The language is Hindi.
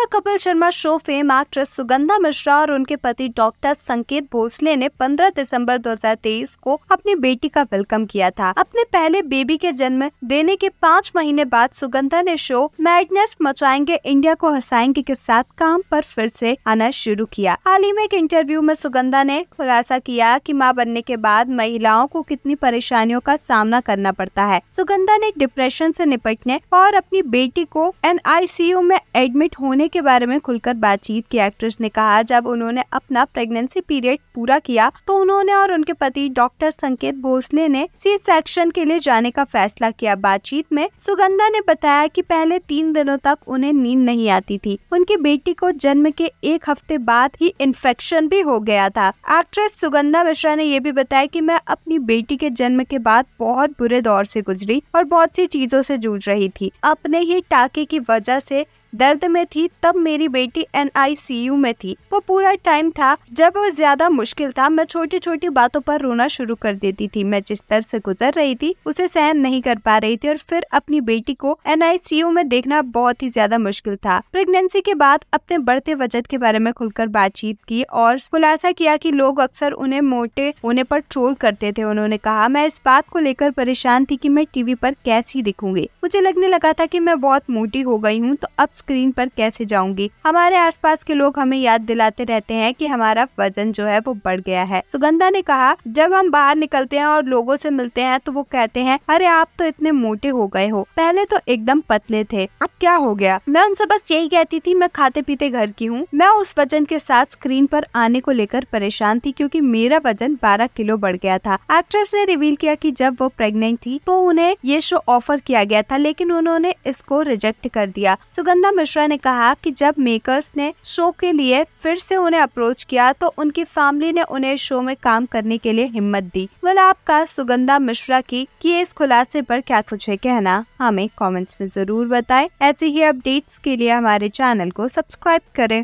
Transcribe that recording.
The Kapil Sharma show fame actress Sugandha Mishra और उनके पति डॉक्टर संकेत भोसले ने 15 दिसंबर 2023 को अपनी बेटी का वेलकम किया था। अपने पहले बेबी के जन्म देने के 5 महीने बाद सुगंधा ने शो मैडनेस मचाएंगे इंडिया को हंसाएंगे के साथ काम पर फिर से आना शुरू किया। हाल ही में एक इंटरव्यू में सुगंधा ने खुलासा किया कि मां बनने के बाद महिलाओं को कितनी परेशानियों का सामना करना पड़ता है। सुगंधा ने डिप्रेशन से निपटने और अपनी बेटी को NICU में एडमिट होने के बारे में खुलकर बातचीत की। एक्ट्रेस ने कहा, जब उन्होंने अपना प्रेगनेंसी पीरियड पूरा किया तो उन्होंने और उनके पति डॉक्टर संकेत भोसले ने सी सेक्शन के लिए जाने का फैसला किया। बातचीत में सुगंधा ने बताया कि पहले 3 दिनों तक उन्हें नींद नहीं आती थी। उनकी बेटी को जन्म के 1 हफ्ते बाद ही इन्फेक्शन भी हो गया था। एक्ट्रेस सुगंधा मिश्रा ने ये भी बताया कि मैं अपनी बेटी के जन्म के बाद बहुत बुरे दौर से गुजरी और बहुत सी चीजों से जूझ रही थी। अपने ही टाके की वजह से दर्द में थी। तब मेरी बेटी NICU में थी। वो पूरा टाइम था जब वो ज्यादा मुश्किल था। मैं छोटी छोटी बातों पर रोना शुरू कर देती थी। मैं जिस तरह से गुजर रही थी उसे सहन नहीं कर पा रही थी और फिर अपनी बेटी को NICU में देखना बहुत ही ज्यादा मुश्किल था। प्रेगनेंसी के बाद अपने बढ़ते वजन के बारे में खुलकर बातचीत की और खुलासा किया कि लोग अक्सर उन्हें मोटे होने पर ट्रोल करते थे। उन्होंने कहा, मैं इस बात को लेकर परेशान थी कि मैं टीवी पर कैसी दिखूंगी। मुझे लगने लगा था कि मैं बहुत मोटी हो गई हूँ तो अब स्क्रीन पर कैसे जाऊंगी। हमारे आसपास के लोग हमें याद दिलाते रहते हैं कि हमारा वजन जो है वो बढ़ गया है। सुगंधा ने कहा, जब हम बाहर निकलते हैं और लोगों से मिलते हैं तो वो कहते हैं, अरे आप तो इतने मोटे हो गए हो, पहले तो एकदम पतले थे, अब क्या हो गया। मैं उनसे बस यही कहती थी, मैं खाते पीते घर की हूँ। मैं उस वजन के साथ स्क्रीन पर आने को लेकर परेशान थी क्योंकि मेरा वजन 12 किलो बढ़ गया था। एक्ट्रेस ने रिवील किया कि जब वो प्रेग्नेंट थी तो उन्हें ये शो ऑफर किया गया था लेकिन उन्होंने इसको रिजेक्ट कर दिया। सुगंधा मिश्रा ने कहा कि जब मेकर्स ने शो के लिए फिर से उन्हें अप्रोच किया तो उनकी फैमिली ने उन्हें शो में काम करने के लिए हिम्मत दी। आपका सुगंधा मिश्रा की इस खुलासे पर क्या कुछ है कहना, हमें कमेंट्स में जरूर बताएं। ऐसे ही अपडेट्स के लिए हमारे चैनल को सब्सक्राइब करें।